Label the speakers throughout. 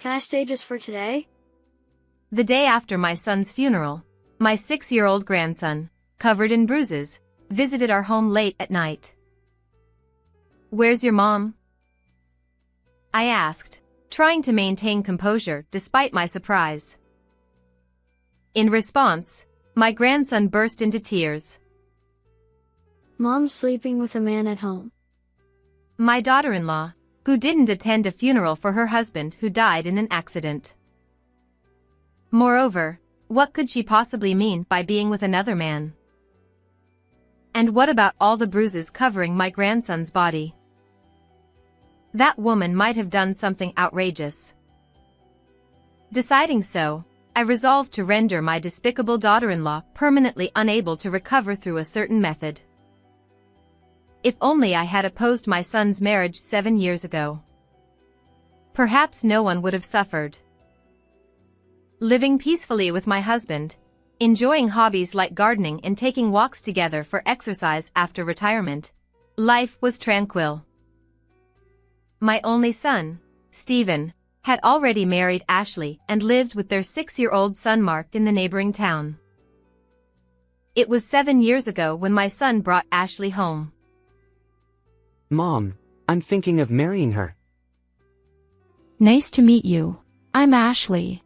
Speaker 1: Can I stay just for today?
Speaker 2: The day after my son's funeral, my 6-year-old grandson, covered in bruises, visited our home late at night. "Where's your mom?" I asked, trying to maintain composure despite my surprise. In response, my grandson burst into tears.
Speaker 1: "Mom's sleeping with a man at home."
Speaker 2: My daughter-in-law, who didn't attend a funeral for her husband who died in an accident. Moreover, what could she possibly mean by being with another man? And what about all the bruises covering my grandson's body? That woman might have done something outrageous. Deciding so, I resolved to render my despicable daughter-in-law permanently unable to recover through a certain method. If only I had opposed my son's marriage 7 years ago. Perhaps no one would have suffered. Living peacefully with my husband, enjoying hobbies like gardening and taking walks together for exercise after retirement, life was tranquil. My only son, Stephen, had already married Ashley and lived with their 6-year-old son Mark in the neighboring town. It was 7 years ago when my son brought Ashley home.
Speaker 3: "Mom, I'm thinking of marrying her."
Speaker 4: Nice to meet you. I'm Ashley.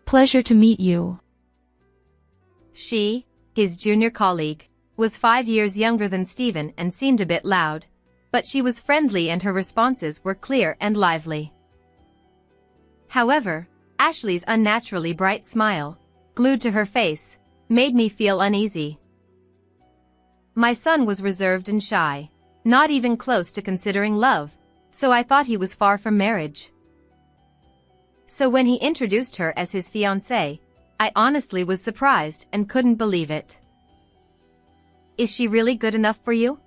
Speaker 4: Pleasure to meet you.
Speaker 2: She, his junior colleague, was 5 years younger than Stephen and seemed a bit loud, but she was friendly and her responses were clear and lively. However, Ashley's unnaturally bright smile, glued to her face, made me feel uneasy. My son was reserved and shy, not even close to considering love, so I thought he was far from marriage. So when he introduced her as his fiancée, I honestly was surprised and couldn't believe it. "Is she really good enough for you?"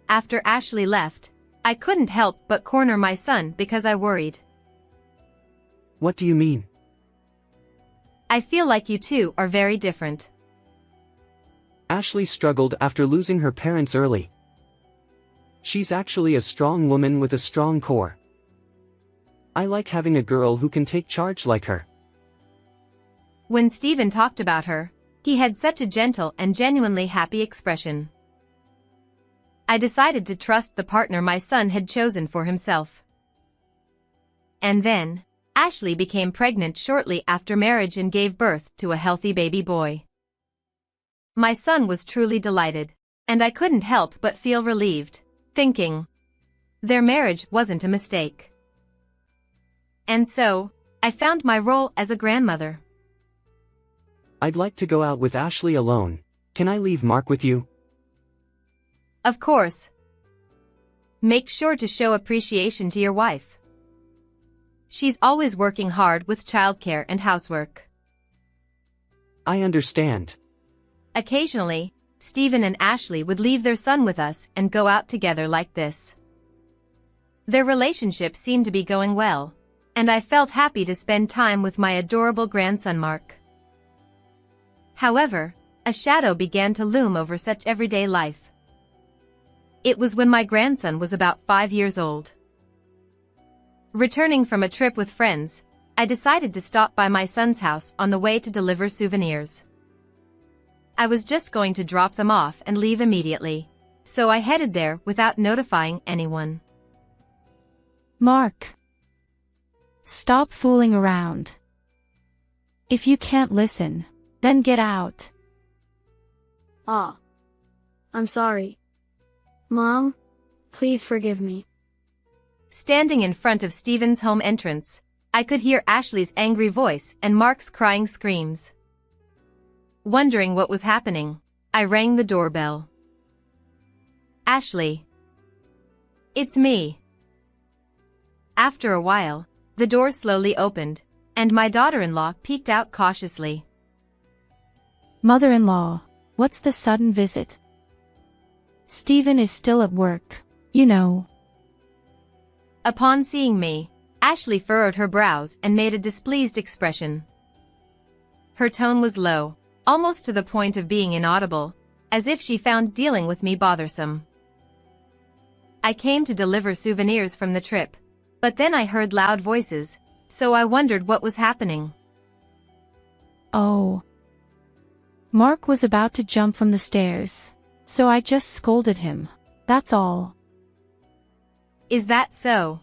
Speaker 2: After Ashley left, I couldn't help but corner my son because I worried.
Speaker 3: "What do you mean?"
Speaker 2: "I feel like you two are very different."
Speaker 3: Ashley struggled after losing her parents early. She's actually a strong woman with a strong core. I like having a girl who can take charge like her.
Speaker 2: When Stephen talked about her, he had such a gentle and genuinely happy expression. I decided to trust the partner my son had chosen for himself. And then, Ashley became pregnant shortly after marriage and gave birth to a healthy baby boy. My son was truly delighted, and I couldn't help but feel relieved, thinking, their marriage wasn't a mistake. And so, I found my role as a grandmother.
Speaker 3: "I'd like to go out with Ashley alone. Can I leave Mark with you?"
Speaker 2: Of course. Make sure to show appreciation to your wife. She's always working hard with childcare and housework.
Speaker 3: "I understand."
Speaker 2: Occasionally, Stephen and Ashley would leave their son with us and go out together like this. Their relationship seemed to be going well, and I felt happy to spend time with my adorable grandson Mark. However, a shadow began to loom over such everyday life. It was when my grandson was about 5 years old. Returning from a trip with friends, I decided to stop by my son's house on the way to deliver souvenirs. I was just going to drop them off and leave immediately, so I headed there without notifying anyone.
Speaker 4: Mark. Stop fooling around. If you can't listen, then get out.
Speaker 1: Ah. I'm sorry. Mom, please forgive me.
Speaker 2: Standing in front of Stephen's home entrance, I could hear Ashley's angry voice and Mark's crying screams. Wondering what was happening, I rang the doorbell. "Ashley." "It's me." After a while, the door slowly opened, and my daughter-in-law peeked out cautiously.
Speaker 4: Mother-in-law, what's the sudden visit? Stephen is still at work, you know.
Speaker 2: Upon seeing me, Ashley furrowed her brows and made a displeased expression. Her tone was low, almost to the point of being inaudible, as if she found dealing with me bothersome. "I came to deliver souvenirs from the trip, But then I heard loud voices, so I wondered what was happening.
Speaker 4: Oh. Mark was about to jump from the stairs, so I just scolded him. That's all.
Speaker 2: Is that so?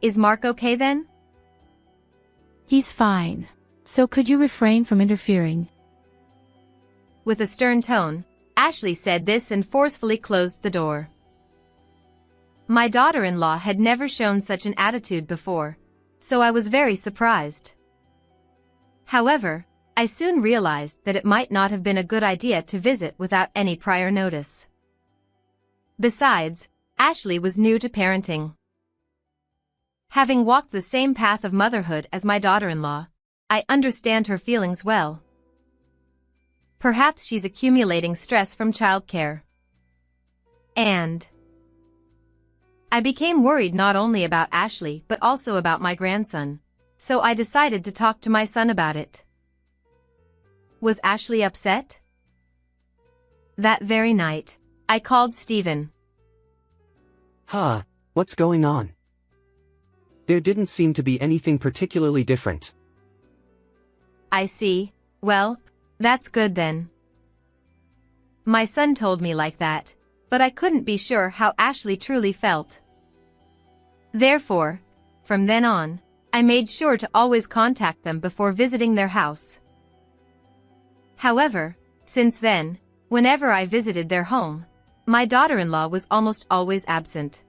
Speaker 2: Is Mark okay then?
Speaker 4: He's fine. So could you refrain from interfering?
Speaker 2: With a stern tone, Ashley said this and forcefully closed the door. My daughter-in-law had never shown such an attitude before, so I was very surprised. However, I soon realized that it might not have been a good idea to visit without any prior notice. Besides, Ashley was new to parenting. Having walked the same path of motherhood as my daughter-in-law, I understand her feelings well. Perhaps she's accumulating stress from childcare. And I became worried not only about Ashley but also about my grandson, so I decided to talk to my son about it. Was Ashley upset? That very night, I called Stephen.
Speaker 3: What's going on? There didn't seem to be anything particularly different.
Speaker 2: I see. Well, that's good then. My son told me like that, but I couldn't be sure how Ashley truly felt. Therefore, from then on, I made sure to always contact them before visiting their house. However, since then, whenever I visited their home, my daughter-in-law was almost always absent.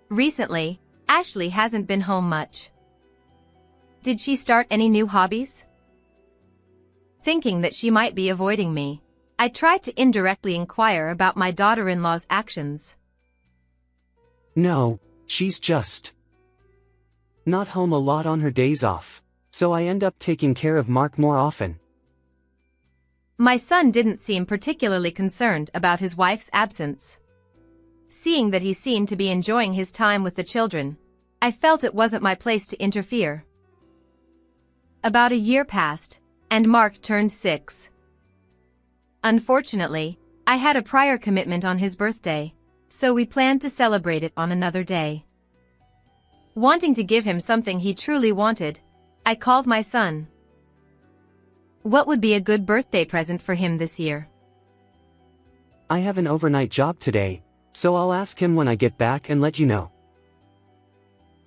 Speaker 2: Recently, Ashley hasn't been home much. Did she start any new hobbies? Thinking that she might be avoiding me, I tried to indirectly inquire about my daughter-in-law's actions.
Speaker 3: No, she's just not home a lot on her days off, so I end up taking care of Mark more often.
Speaker 2: My son didn't seem particularly concerned about his wife's absence. Seeing that he seemed to be enjoying his time with the children, I felt it wasn't my place to interfere. About a year passed, and Mark turned 6. Unfortunately, I had a prior commitment on his birthday, so we planned to celebrate it on another day. Wanting to give him something he truly wanted, I called my son. What would be a good birthday present for him this year?
Speaker 3: I have an overnight job today, so I'll ask him when I get back and let you know.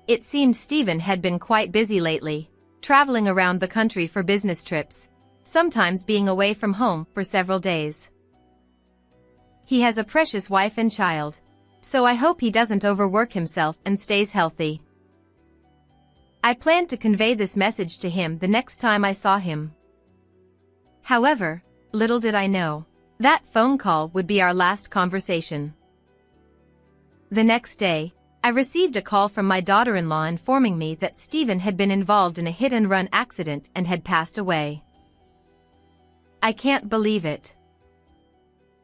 Speaker 2: It seemed Stephen had been quite busy lately, traveling around the country for business trips, sometimes being away from home for several days. He has a precious wife and child, so I hope he doesn't overwork himself and stays healthy. I planned to convey this message to him the next time I saw him. However, little did I know, that phone call would be our last conversation. The next day, I received a call from my daughter-in-law informing me that Stephen had been involved in a hit-and-run accident and had passed away. I can't believe it.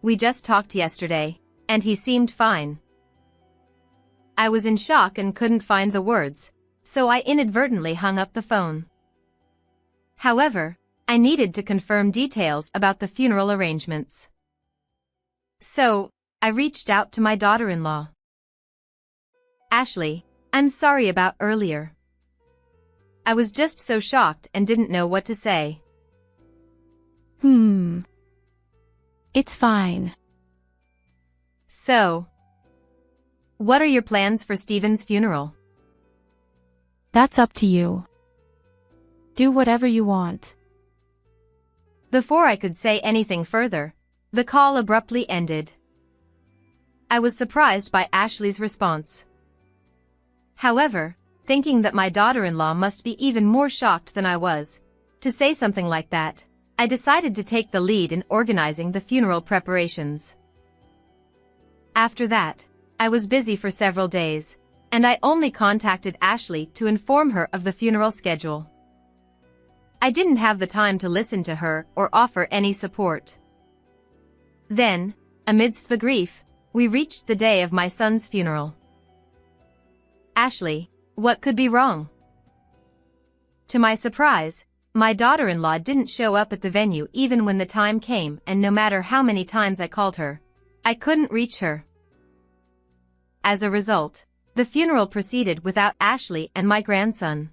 Speaker 2: We just talked yesterday, and he seemed fine. I was in shock and couldn't find the words, so I inadvertently hung up the phone. However, I needed to confirm details about the funeral arrangements. So, I reached out to my daughter-in-law. Ashley, I'm sorry about earlier. I was just so shocked and didn't know what to say.
Speaker 4: It's fine.
Speaker 2: So, what are your plans for Stephen's funeral?
Speaker 4: That's up to you. Do whatever you want.
Speaker 2: Before I could say anything further, the call abruptly ended. I was surprised by Ashley's response. However, thinking that my daughter-in-law must be even more shocked than I was, to say something like that, I decided to take the lead in organizing the funeral preparations. After that, I was busy for several days, and I only contacted Ashley to inform her of the funeral schedule. I didn't have the time to listen to her or offer any support. Then, amidst the grief, we reached the day of my son's funeral. Ashley, what could be wrong? To my surprise, my daughter-in-law didn't show up at the venue even when the time came, and no matter how many times I called her, I couldn't reach her. As a result, The funeral proceeded without Ashley and my grandson.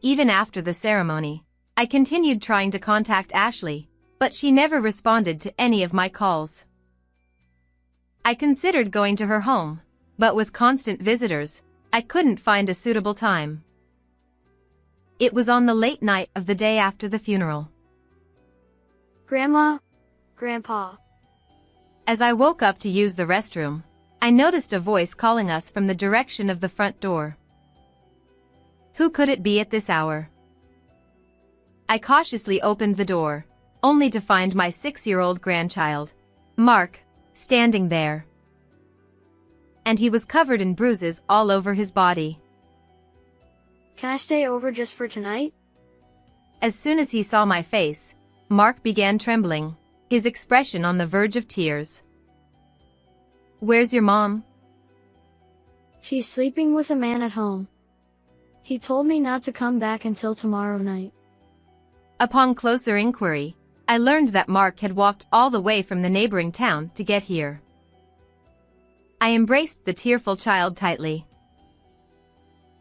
Speaker 2: Even after the ceremony, I continued trying to contact Ashley, but she never responded to any of my calls. I considered going to her home, but with constant visitors, I couldn't find a suitable time. It was on the late night of the day after the funeral.
Speaker 1: Grandma, Grandpa.
Speaker 2: As I woke up to use the restroom, I noticed a voice calling us from the direction of the front door. Who could it be at this hour? I cautiously opened the door, only to find my 6-year-old grandchild, Mark, standing there. And he was covered in bruises all over his body.
Speaker 1: Can I stay over just for tonight?
Speaker 2: As soon as he saw my face, Mark began trembling, his expression on the verge of tears. Where's your mom?
Speaker 1: She's sleeping with a man at home. He told me not to come back until tomorrow night.
Speaker 2: Upon closer inquiry, I learned that Mark had walked all the way from the neighboring town to get here. I embraced the tearful child tightly.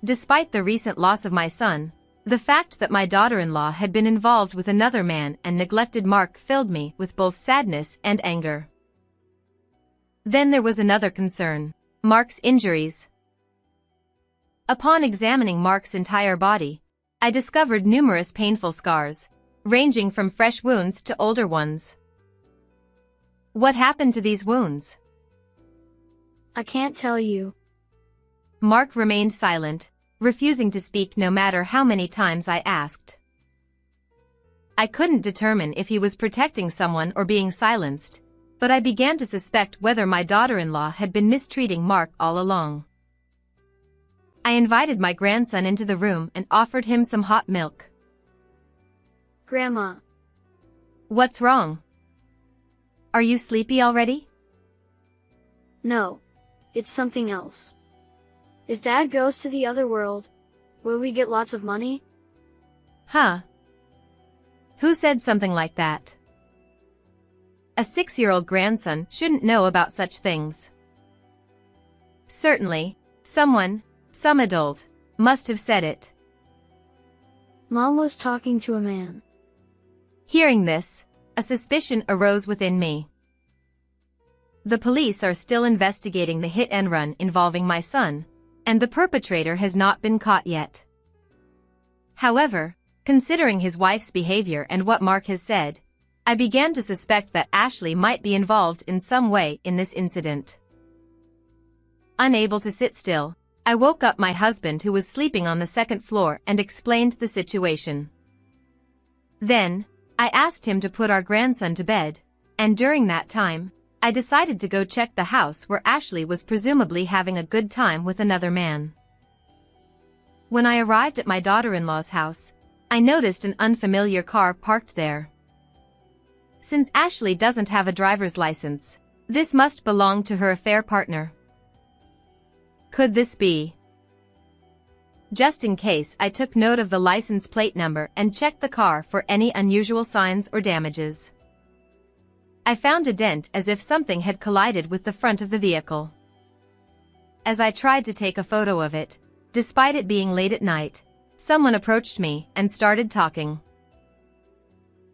Speaker 2: Despite the recent loss of my son, the fact that my daughter-in-law had been involved with another man and neglected Mark filled me with both sadness and anger. Then there was another concern: Mark's injuries. Upon examining Mark's entire body, I discovered numerous painful scars, ranging from fresh wounds to older ones. What happened to these wounds?
Speaker 1: I can't tell you.
Speaker 2: Mark remained silent, refusing to speak no matter how many times I asked. I couldn't determine if he was protecting someone or being silenced, but I began to suspect whether my daughter-in-law had been mistreating Mark all along. I invited my grandson into the room and offered him some hot milk.
Speaker 1: Grandma.
Speaker 2: What's wrong? Are you sleepy already?
Speaker 1: No. It's something else. If Dad goes to the other world, will we get lots of money?
Speaker 2: Huh? Who said something like that? A 6-year-old grandson shouldn't know about such things. Certainly, some adult, must have said it.
Speaker 1: Mom was talking to a man.
Speaker 2: Hearing this, a suspicion arose within me. The police are still investigating the hit and run involving my son, and the perpetrator has not been caught yet. However, considering his wife's behavior and what Mark has said, I began to suspect that Ashley might be involved in some way in this incident. Unable to sit still, I woke up my husband, who was sleeping on the second floor, and explained the situation. Then, I asked him to put our grandson to bed, and during that time, I decided to go check the house where Ashley was presumably having a good time with another man. When I arrived at my daughter-in-law's house, I noticed an unfamiliar car parked there. Since Ashley doesn't have a driver's license, this must belong to her affair partner. Could this be? Just in case, I took note of the license plate number and checked the car for any unusual signs or damages. I found a dent as if something had collided with the front of the vehicle. As I tried to take a photo of it, despite it being late at night, someone approached me and started talking.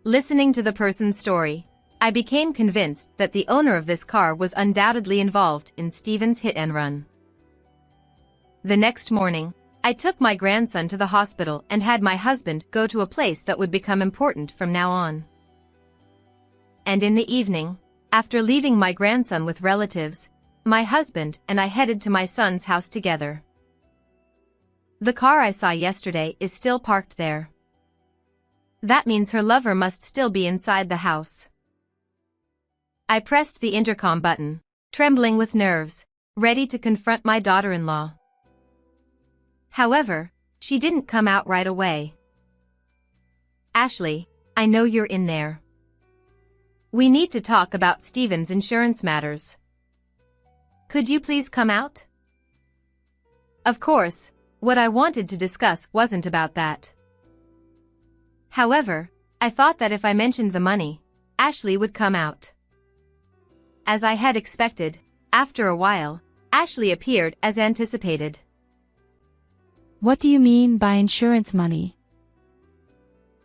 Speaker 2: Listening to the person's story, I became convinced that the owner of this car was undoubtedly involved in Steven's hit and run. The next morning, I took my grandson to the hospital and had my husband go to a place that would become important from now on. And in the evening, after leaving my grandson with relatives, my husband and I headed to my son's house together. The car I saw yesterday is still parked there. That means her lover must still be inside the house. I pressed the intercom button, trembling with nerves, ready to confront my daughter-in-law. However, she didn't come out right away. Ashley, I know you're in there. We need to talk about Steven's insurance matters. Could you please come out? Of course, what I wanted to discuss wasn't about that. However, I thought that if I mentioned the money, Ashley would come out. As I had expected, after a while, Ashley appeared as anticipated.
Speaker 4: What do you mean by insurance money?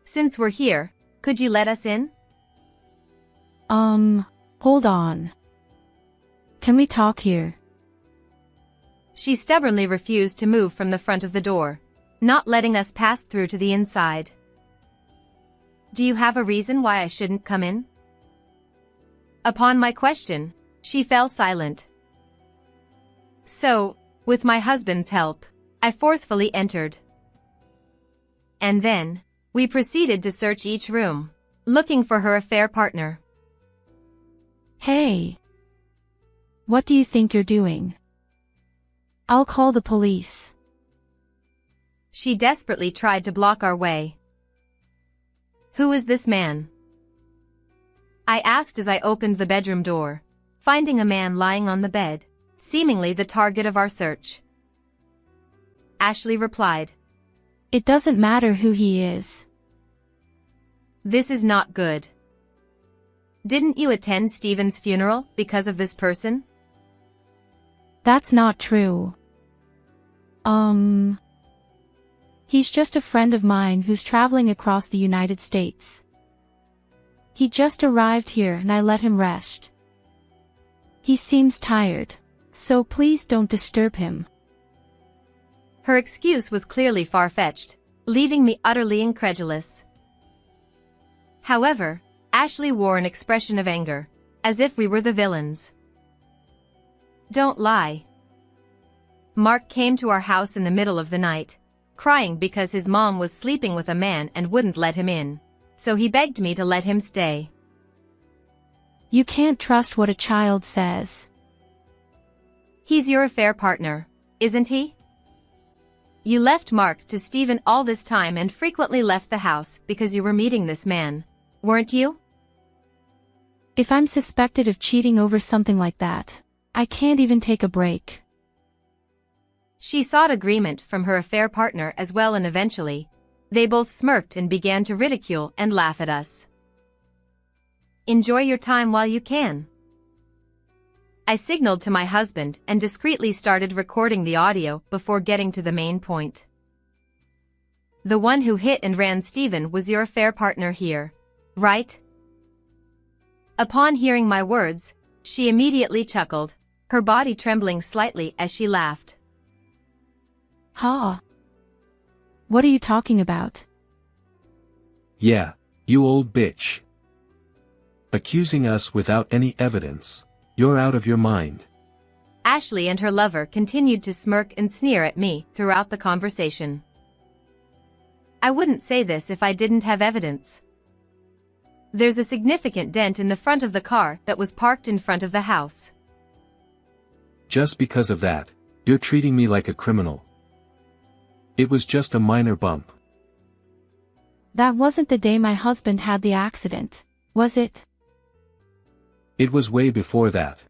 Speaker 2: Since we're here, could you let us in?
Speaker 4: Hold on. Can we talk here?
Speaker 2: She stubbornly refused to move from the front of the door, not letting us pass through to the inside. Do you have a reason why I shouldn't come in? Upon my question, she fell silent. So, with my husband's help, I forcefully entered. And then, we proceeded to search each room, looking for her affair partner.
Speaker 4: Hey! What do you think you're doing? I'll call the police.
Speaker 2: She desperately tried to block our way. Who is this man? I asked as I opened the bedroom door, finding a man lying on the bed, seemingly the target of our search. Ashley replied,
Speaker 4: It doesn't matter who he is.
Speaker 2: This is not good. Didn't you attend Stephen's funeral because of this person?
Speaker 4: That's not true. He's just a friend of mine who's traveling across the United States. He just arrived here and I let him rest. He seems tired, so please don't disturb him.
Speaker 2: Her excuse was clearly far-fetched, leaving me utterly incredulous. However, Ashley wore an expression of anger, as if we were the villains. Don't lie. Mark came to our house in the middle of the night, crying because his mom was sleeping with a man and wouldn't let him in, so he begged me to let him stay.
Speaker 4: You can't trust what a child says.
Speaker 2: He's your affair partner, isn't he? You left Mark to Stephen all this time and frequently left the house because you were meeting this man, weren't you?
Speaker 4: If I'm suspected of cheating over something like that, I can't even take a break.
Speaker 2: She sought agreement from her affair partner as well, and eventually, they both smirked and began to ridicule and laugh at us. Enjoy your time while you can. I signaled to my husband and discreetly started recording the audio before getting to the main point. The one who hit and ran Stephen was your affair partner here, right? Upon hearing my words, she immediately chuckled, her body trembling slightly as she laughed.
Speaker 4: Ha! What are you talking about?
Speaker 5: Yeah, you old bitch. Accusing us without any evidence. You're out of your mind.
Speaker 2: Ashley and her lover continued to smirk and sneer at me throughout the conversation. I wouldn't say this if I didn't have evidence. There's a significant dent in the front of the car that was parked in front of the house.
Speaker 5: Just because of that, you're treating me like a criminal. It was just a minor bump.
Speaker 4: That wasn't the day my husband had the accident, was it?
Speaker 5: It was way before that.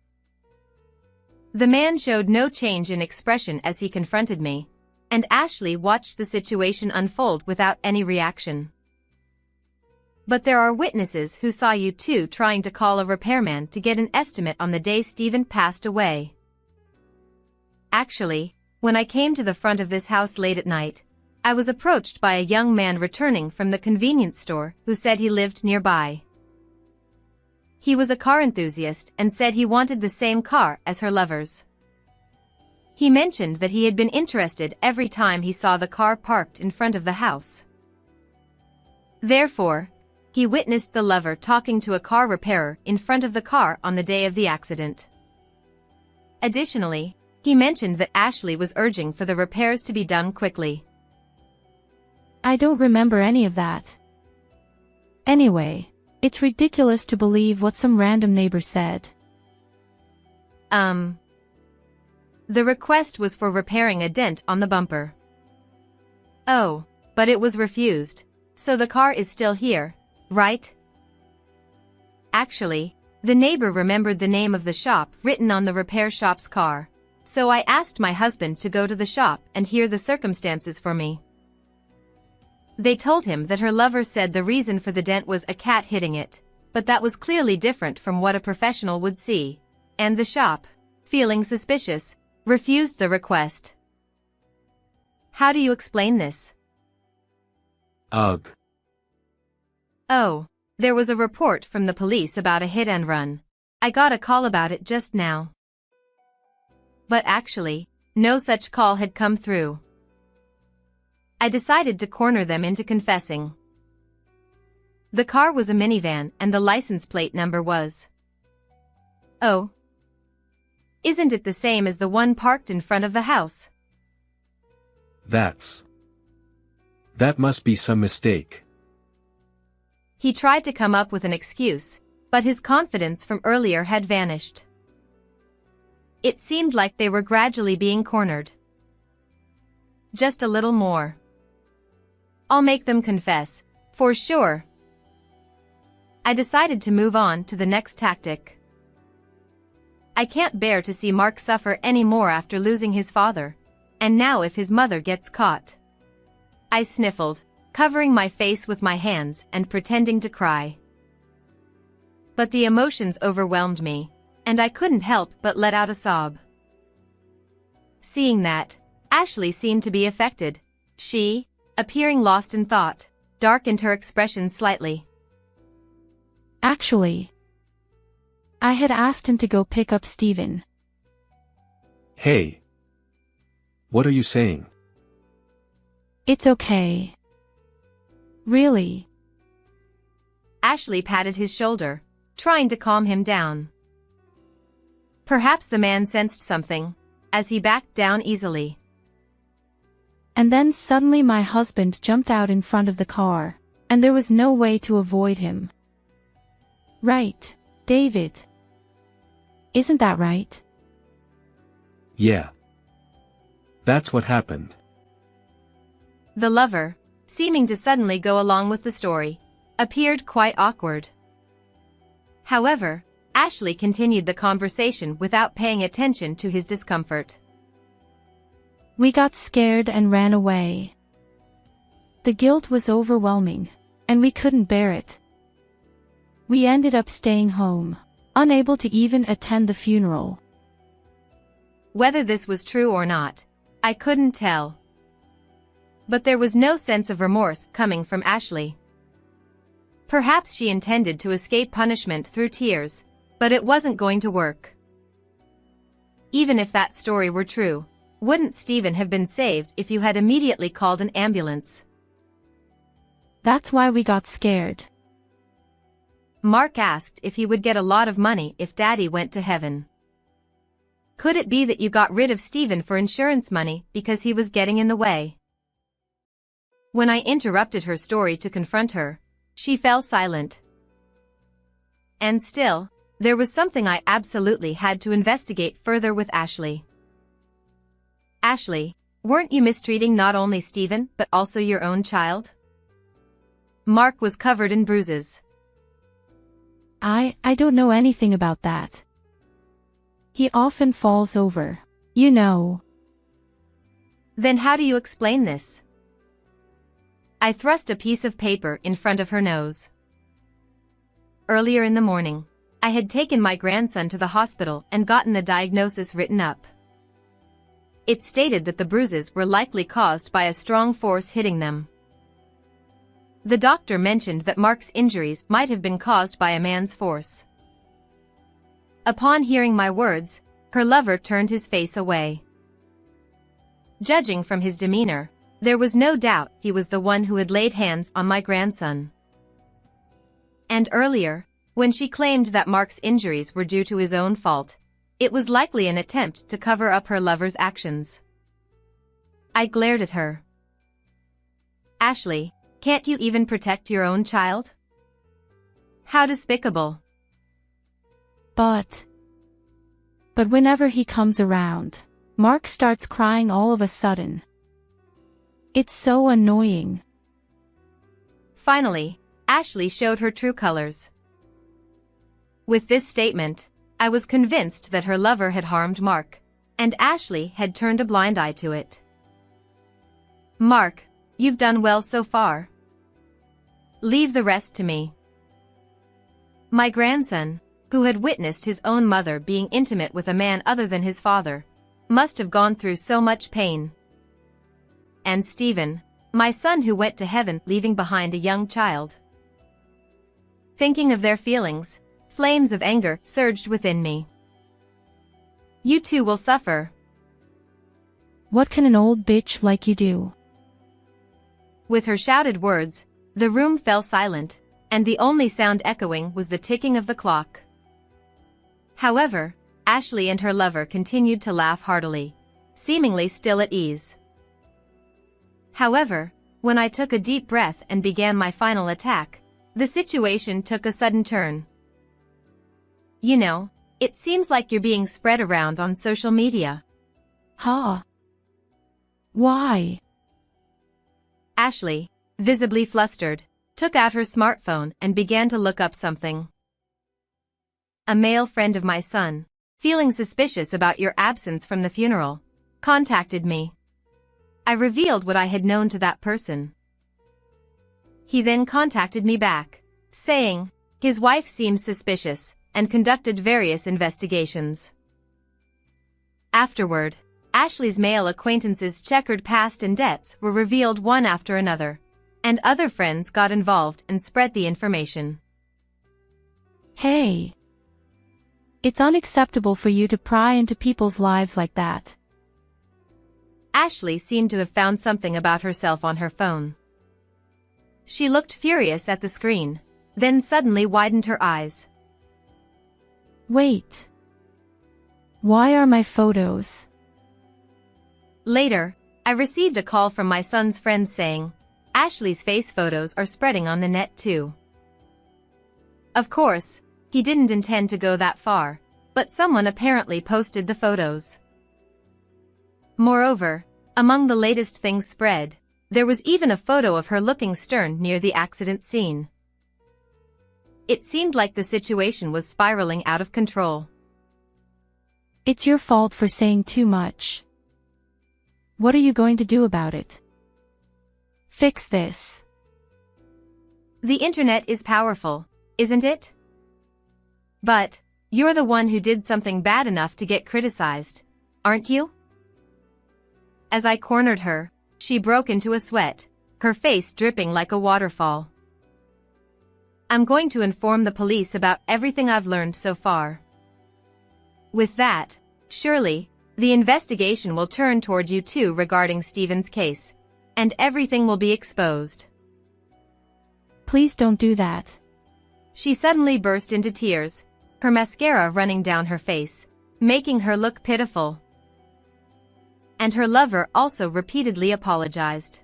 Speaker 2: The man showed no change in expression as he confronted me, and Ashley watched the situation unfold without any reaction. But there are witnesses who saw you two trying to call a repairman to get an estimate on the day Stephen passed away. Actually, when I came to the front of this house late at night, I was approached by a young man returning from the convenience store who said he lived nearby. He was a car enthusiast and said he wanted the same car as her lover's. He mentioned that he had been interested every time he saw the car parked in front of the house. Therefore, he witnessed the lover talking to a car repairer in front of the car on the day of the accident. Additionally, he mentioned that Ashley was urging for the repairs to be done quickly.
Speaker 4: I don't remember any of that. Anyway, it's ridiculous to believe what some random neighbor said.
Speaker 2: The request was for repairing a dent on the bumper. Oh, but it was refused, so the car is still here, right? Actually, the neighbor remembered the name of the shop written on the repair shop's car, so I asked my husband to go to the shop and hear the circumstances for me. They told him that her lover said the reason for the dent was a cat hitting it, but that was clearly different from what a professional would see, and the shop, feeling suspicious, refused the request. How do you explain this?
Speaker 5: Ugh.
Speaker 2: Oh, there was a report from the police about a hit and run. I got a call about it just now. But actually, no such call had come through. I decided to corner them into confessing. The car was a minivan and the license plate number was... Oh. Isn't it the same as the one parked in front of the house?
Speaker 5: That must be some mistake.
Speaker 2: He tried to come up with an excuse, but his confidence from earlier had vanished. It seemed like they were gradually being cornered. Just a little more. I'll make them confess, for sure. I decided to move on to the next tactic. I can't bear to see Mark suffer any more after losing his father, and now if his mother gets caught. I sniffled, covering my face with my hands and pretending to cry. But the emotions overwhelmed me, and I couldn't help but let out a sob. Seeing that, Ashley seemed to be affected. She, appearing lost in thought, darkened her expression slightly.
Speaker 4: Actually, I had asked him to go pick up Steven.
Speaker 5: Hey. What are you saying?
Speaker 4: It's okay. Really.
Speaker 2: Ashley patted his shoulder, trying to calm him down. Perhaps the man sensed something, as he backed down easily.
Speaker 4: And then suddenly my husband jumped out in front of the car, and there was no way to avoid him. Right, David? Isn't that right?
Speaker 5: Yeah. That's what happened.
Speaker 2: The lover, seeming to suddenly go along with the story, appeared quite awkward. However, Ashley continued the conversation without paying attention to his discomfort.
Speaker 4: We got scared and ran away. The guilt was overwhelming, and we couldn't bear it. We ended up staying home, unable to even attend the funeral.
Speaker 2: Whether this was true or not, I couldn't tell. But there was no sense of remorse coming from Ashley. Perhaps she intended to escape punishment through tears, but it wasn't going to work. Even if that story were true, wouldn't Steven have been saved if you had immediately called an ambulance?
Speaker 4: That's why we got scared.
Speaker 2: Mark asked if he would get a lot of money if Daddy went to heaven. Could it be that you got rid of Steven for insurance money because he was getting in the way? When I interrupted her story to confront her, she fell silent. And still, there was something I absolutely had to investigate further with Ashley. Ashley, weren't you mistreating not only Steven but also your own child? Mark was covered in bruises.
Speaker 4: I don't know anything about that. He often falls over, you know.
Speaker 2: Then how do you explain this? I thrust a piece of paper in front of her nose. Earlier in the morning, I had taken my grandson to the hospital and gotten a diagnosis written up. It stated that the bruises were likely caused by a strong force hitting them. The doctor mentioned that Mark's injuries might have been caused by a man's force. Upon hearing my words, her lover turned his face away. Judging from his demeanor, there was no doubt he was the one who had laid hands on my grandson. And earlier, when she claimed that Mark's injuries were due to his own fault, it was likely an attempt to cover up her lover's actions. I glared at her. Ashley, can't you even protect your own child? How despicable.
Speaker 4: But whenever he comes around, Mark starts crying all of a sudden. It's so annoying.
Speaker 2: Finally, Ashley showed her true colors. With this statement, I was convinced that her lover had harmed Mark, and Ashley had turned a blind eye to it. Mark, you've done well so far. Leave the rest to me. My grandson, who had witnessed his own mother being intimate with a man other than his father, must have gone through so much pain. And Stephen, my son who went to heaven leaving behind a young child. Thinking of their feelings, flames of anger surged within me. You too will suffer.
Speaker 4: What can an old bitch like you do?
Speaker 2: With her shouted words, the room fell silent, and the only sound echoing was the ticking of the clock. However, Ashley and her lover continued to laugh heartily, seemingly still at ease. However, when I took a deep breath and began my final attack, the situation took a sudden turn. You know, it seems like you're being spread around on social media.
Speaker 4: Huh? Why?
Speaker 2: Ashley, visibly flustered, took out her smartphone and began to look up something. A male friend of my son, feeling suspicious about your absence from the funeral, contacted me. I revealed what I had known to that person. He then contacted me back, saying, his wife seems suspicious, and conducted various investigations. Afterward, Ashley's male acquaintances' checkered past and debts were revealed one after another, and other friends got involved and spread the information.
Speaker 4: Hey. It's unacceptable for you to pry into people's lives like that.
Speaker 2: Ashley seemed to have found something about herself on her phone. She looked furious at the screen, then suddenly widened her eyes.
Speaker 4: Wait. Why are my photos?
Speaker 2: Later, I received a call from my son's friend saying, Ashley's face photos are spreading on the net too. Of course, he didn't intend to go that far, but someone apparently posted the photos. Moreover, among the latest things spread, there was even a photo of her looking stern near the accident scene. It seemed like the situation was spiraling out of control.
Speaker 4: It's your fault for saying too much. What are you going to do about it? Fix this.
Speaker 2: The internet is powerful, isn't it? But, you're the one who did something bad enough to get criticized, aren't you? As I cornered her, she broke into a sweat, her face dripping like a waterfall. I'm going to inform the police about everything I've learned so far. With that, surely, the investigation will turn toward you too regarding Stephen's case, and everything will be exposed.
Speaker 4: Please don't do that.
Speaker 2: She suddenly burst into tears, her mascara running down her face, making her look pitiful. And her lover also repeatedly apologized.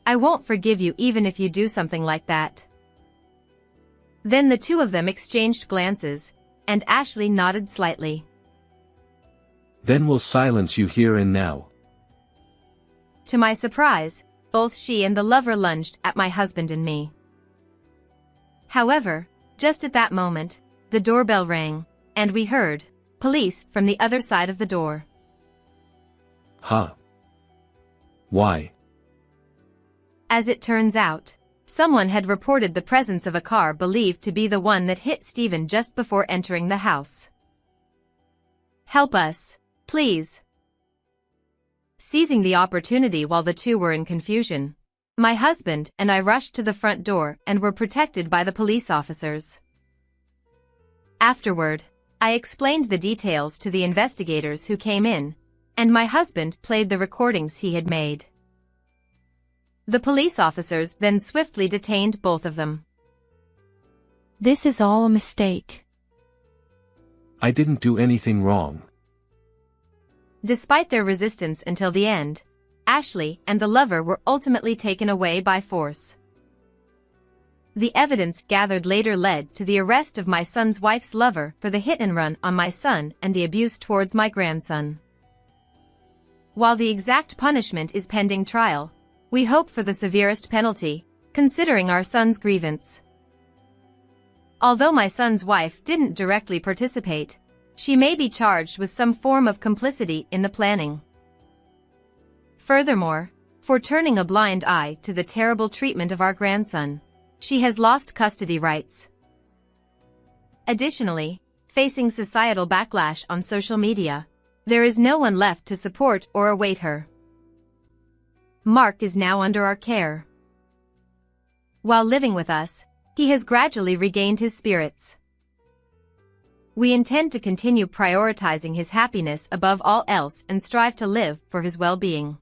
Speaker 2: I won't forgive you even if you do something like that. Then the two of them exchanged glances, and Ashley nodded slightly.
Speaker 5: Then we'll silence you here and now.
Speaker 2: To my surprise, both she and the lover lunged at my husband and me. However, just at that moment, the doorbell rang, and we heard police from the other side of the door.
Speaker 5: Huh? Why?
Speaker 2: As it turns out, someone had reported the presence of a car believed to be the one that hit Stephen just before entering the house. Help us, please. Seizing the opportunity while the two were in confusion, my husband and I rushed to the front door and were protected by the police officers. Afterward, I explained the details to the investigators who came in, and my husband played the recordings he had made. The police officers then swiftly detained both of them.
Speaker 4: This is all a mistake.
Speaker 5: I didn't do anything wrong.
Speaker 2: Despite their resistance until the end, Ashley and the lover were ultimately taken away by force. The evidence gathered later led to the arrest of my son's wife's lover for the hit-and-run on my son and the abuse towards my grandson. While the exact punishment is pending trial, we hope for the severest penalty, considering our son's grievance. Although my son's wife didn't directly participate, she may be charged with some form of complicity in the planning. Furthermore, for turning a blind eye to the terrible treatment of our grandson, she has lost custody rights. Additionally, facing societal backlash on social media, There is no one left to support or await her. Mark is now under our care. While living with us, he has gradually regained his spirits. We intend to continue prioritizing his happiness above all else and strive to live for his well-being.